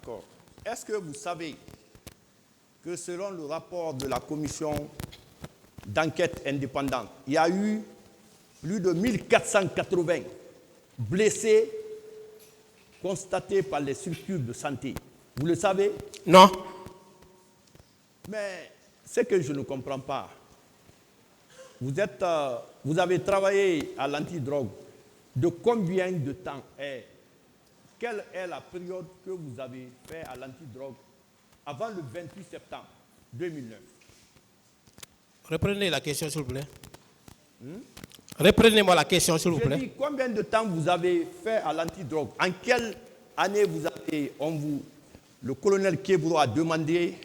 D'accord. Est-ce que vous savez que selon le rapport de la commission d'enquête indépendante, il y a eu plus de 1480 blessés constatés par les structures de santé? Vous le savez? Non. Mais ce que je ne comprends pas, vous avez travaillé à l'antidrogue de combien de temps? Et quelle est la période que vous avez fait à l'antidrogue avant le 28 septembre 2009? Reprenez la question, s'il vous plaît. Reprenez-moi la question, s'il vous Je plaît. dis, combien de temps vous avez fait à l'antidrogue? En quelle année le colonel Kébro a demandé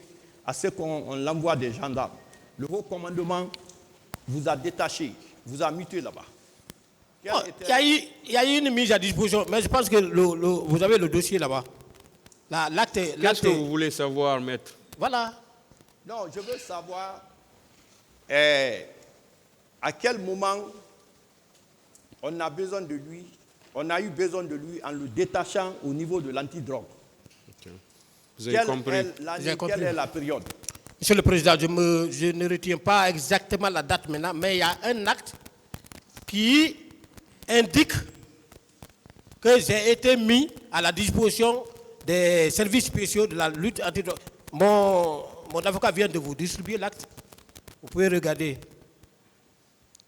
à ce qu'on l'envoie des gendarmes? Le haut commandement vous a détaché, vous a muté là-bas. Il y a eu une mise à disposition, mais je pense que vous avez le dossier là-bas. Qu'est-ce que vous voulez savoir, maître? Voilà. Non, je veux savoir à quel moment on a besoin de lui, on a eu besoin de lui en le détachant au niveau de l'antidrogue. Okay. Vous avez compris? Quelle est la période? Monsieur le Président, je ne retiens pas exactement la date maintenant, mais il y a un acte qui indique que j'ai été mis à la disposition des services spéciaux de la lutte antidrogue. Mon avocat vient de vous distribuer l'acte. Vous pouvez regarder.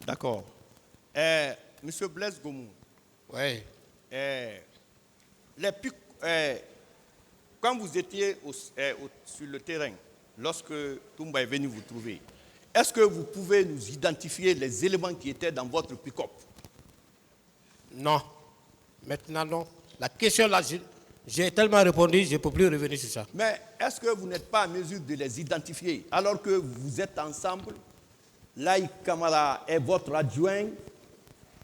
D'accord. Monsieur Blaise Gomou. Oui. Quand vous étiez sur le terrain, lorsque Toumba est venu vous trouver, est-ce que vous pouvez nous identifier les éléments qui étaient dans votre pick-up? Non. Maintenant, non. La question là, j'ai tellement répondu, je ne peux plus revenir sur ça. Mais est-ce que vous n'êtes pas en mesure de les identifier alors que vous êtes ensemble? Laïc Kamara est votre adjoint.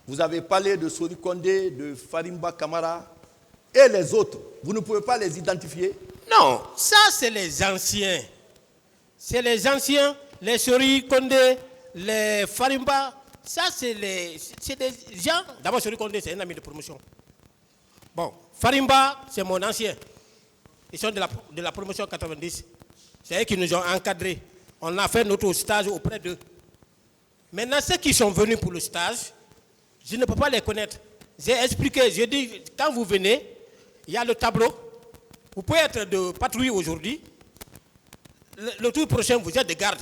Vous avez parlé de Sori Kondé, de Farimba Kamara et les autres. Vous ne pouvez pas les identifier? Non, ça c'est les anciens. C'est les anciens, les Sori Kondé, les Farimba. Ça c'est des gens. D'abord, Sori Kondé, c'est un ami de promotion. Bon, Farimba, c'est mon ancien. Ils sont de la promotion 90. C'est eux qui nous ont encadrés. On a fait notre stage auprès d'eux. Maintenant, ceux qui sont venus pour le stage, je ne peux pas les connaître. J'ai expliqué, j'ai dit, quand vous venez, il y a le tableau. Vous pouvez être de patrouille aujourd'hui. Le tour prochain, vous êtes de garde.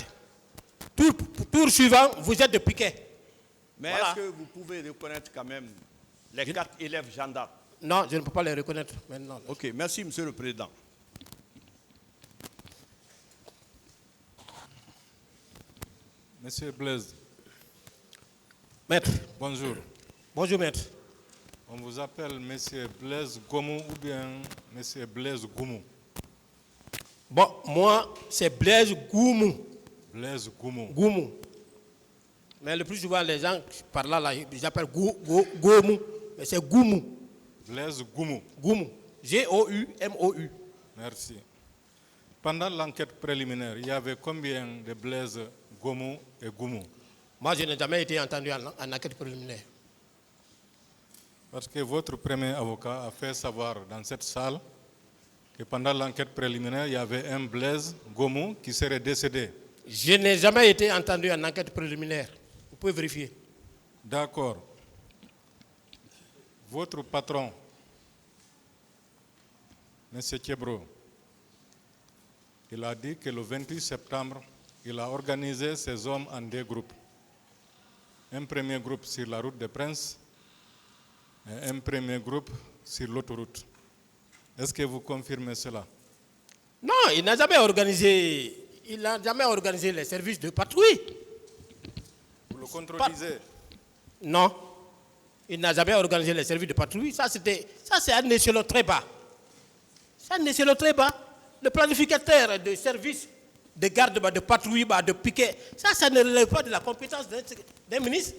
Tour suivant, vous êtes de piquet. Mais voilà. Est-ce que vous pouvez reconnaître quand même les 4 élèves gendarmes? Non, je ne peux pas les reconnaître maintenant. Ok, merci, Monsieur le Président. Monsieur Blaise. Maître. Bonjour. Bonjour, maître. On vous appelle Monsieur Blaise Gomou ou bien Monsieur Blaise Goumou? Bon, moi, c'est Blaise Goumou. Blaise Goumou. Goumou. Mais le plus souvent, les gens par là, ils appellent Goumou. Mais c'est Goumou. Blaise Goumou. Goumou. G-O-U-M-O-U. Merci. Pendant l'enquête préliminaire, il y avait combien de Blaise Gomou et Goumou? Moi, je n'ai jamais été entendu en enquête préliminaire. Parce que votre premier avocat a fait savoir dans cette salle que pendant l'enquête préliminaire, il y avait un Blaise Gomou qui serait décédé. Je n'ai jamais été entendu en enquête préliminaire. Vous pouvez vérifier. D'accord. Votre patron, M. Kébro, il a dit que le 28 septembre, il a organisé ses hommes en 2 groupes. Un premier groupe sur la route des Princes et un premier groupe sur l'autoroute. Est-ce que vous confirmez cela? Non, il n'a jamais organisé les services de patrouille. Vous le contredisez? Non, il n'a jamais organisé les services de patrouille. Ça, c'est un échelon très bas. C'est un échelon très bas. Le planificateur de services de garde, de patrouille, de piquet, ça ne relève pas de la compétence d'un ministre.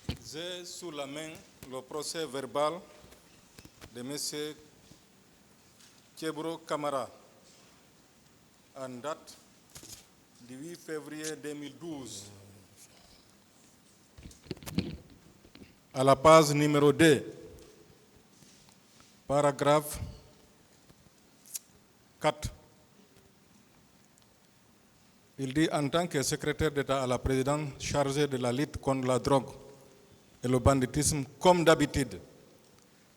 J'ai sous la main le procès verbal de M. Kébro Kamara en date du 8 février 2012. À la page numéro 2, paragraphe 4. Il dit, en tant que secrétaire d'État à la présidence chargée de la lutte contre la drogue et le banditisme, comme d'habitude,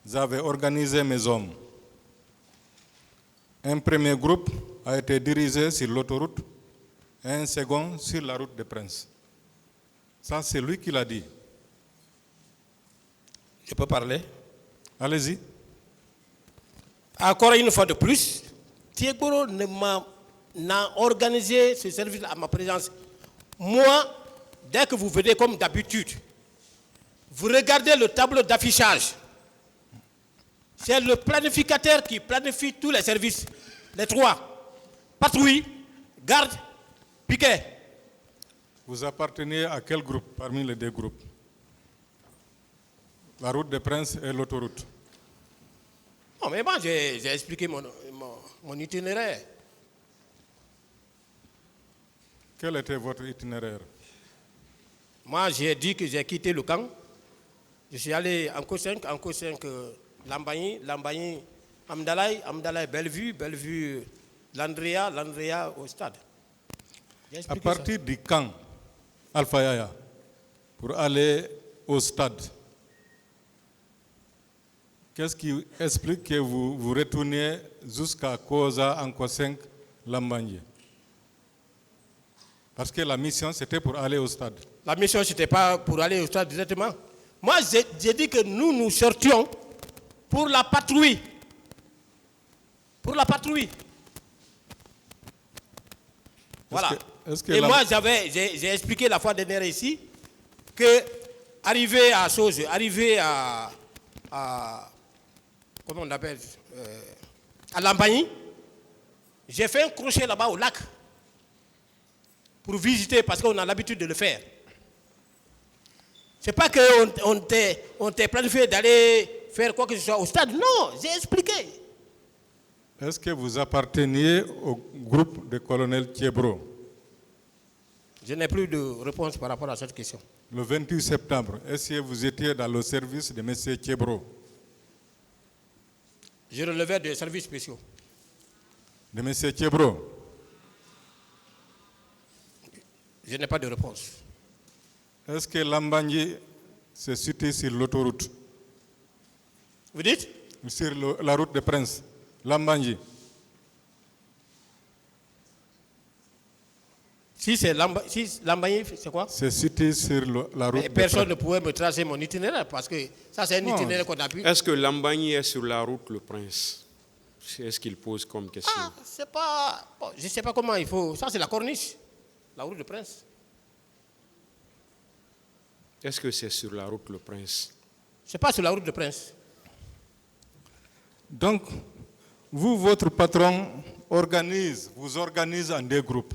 j'avais organisé mes hommes. Un premier groupe a été dirigé sur l'autoroute et un second sur la route des Princes. Ça, c'est lui qui l'a dit. Je peux parler? Allez-y. Encore une fois de plus, Thieboro n'a organisé ce service à ma présence. Moi, dès que vous venez comme d'habitude, vous regardez le tableau d'affichage. C'est le planificateur qui planifie tous les services. Les 3. Patrouille, garde, piquet. Vous appartenez à quel groupe parmi les 2 groupes? La route des Princes et l'autoroute. Non, mais moi, j'ai expliqué mon itinéraire. Quel était votre itinéraire? Moi, j'ai dit que j'ai quitté le camp. Je suis allé en Co5, Lambagne, Amdalaï, Bellevue, Landrea au stade. À partir du camp Alpha Yaya, pour aller au stade, qu'est-ce qui explique que vous retourniez jusqu'à Koza, en Co5, Lambagne? Parce que la mission, c'était pour aller au stade. La mission, ce n'était pas pour aller au stade directement. Moi, j'ai dit que nous sortions pour la patrouille. Pour la patrouille. Voilà. Et moi, j'ai expliqué la fois dernière ici que arrivé à comment on appelle, à Lambagne, j'ai fait un crochet là-bas au lac pour visiter parce qu'on a l'habitude de le faire. C'est pas qu'on t'ait planifié d'aller faire quoi que ce soit au stade. Non, j'ai expliqué. Est-ce que vous apparteniez au groupe de colonel Thiebro? Je n'ai plus de réponse par rapport à cette question. Le 28 septembre, est-ce que vous étiez dans le service de M. Thiebro? Je relevais des services spéciaux. De M. Thiebro? Je n'ai pas de réponse. Est-ce que Lambagne se situe sur l'autoroute? Vous dites? Sur la route des Princes, Lambagne. Si Lambagne, c'est quoi? C'est situé sur la route des Princes. Personne ne pouvait me tracer mon itinéraire parce que ça, c'est un itinéraire qu'on a pu. Est-ce que Lambagne est sur la route Le Prince? C'est ce qu'il pose comme question. Ah, c'est pas. Bon, je ne sais pas comment il faut. Ça, c'est la corniche, la route de Prince. Est-ce que c'est sur la route Le Prince? C'est pas sur la route de Prince. Donc, vous, votre patron, vous organise en 2 groupes.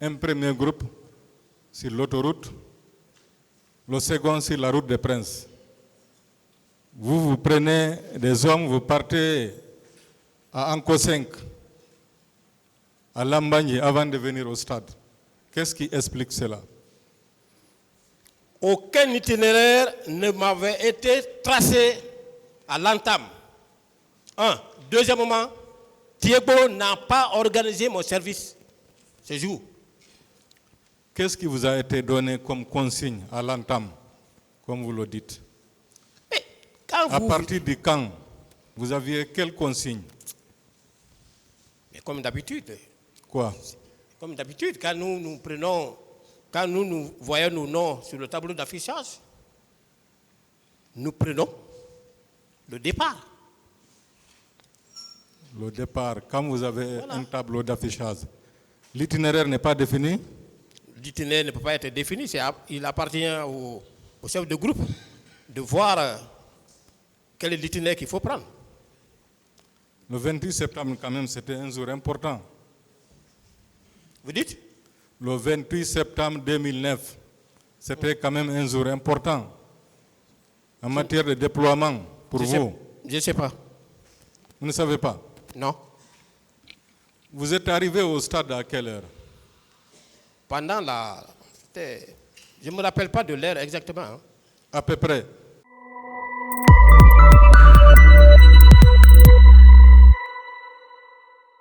Un premier groupe sur l'autoroute, le second sur la route des Princes. Vous prenez des hommes, vous partez à Anko 5, à Lambagne, avant de venir au stade. Qu'est-ce qui explique cela? Aucun itinéraire ne m'avait été tracé à l'entame. Deuxièmement, Thiebro n'a pas organisé mon service ce jour. Qu'est-ce qui vous a été donné comme consigne à l'entame, comme vous le dites? À partir du camp, vous aviez quelle consigne? Mais comme d'habitude. Quoi? Comme d'habitude, quand nous voyons nos noms sur le tableau d'affichage, nous prenons le départ. Le départ, quand vous avez un tableau d'affichage, l'itinéraire n'est pas défini? L'itinéraire ne peut pas être défini. Il appartient au chef de groupe de voir quel est l'itinéraire qu'il faut prendre. Le 28 septembre, quand même, c'était un jour important. Vous dites? Le 28 septembre 2009, c'était quand même un jour important en matière de déploiement pour vous. Je ne sais pas. Vous ne savez pas? Non. Vous êtes arrivé au stade à quelle heure? Pendant je ne me rappelle pas de l'heure exactement. À peu près.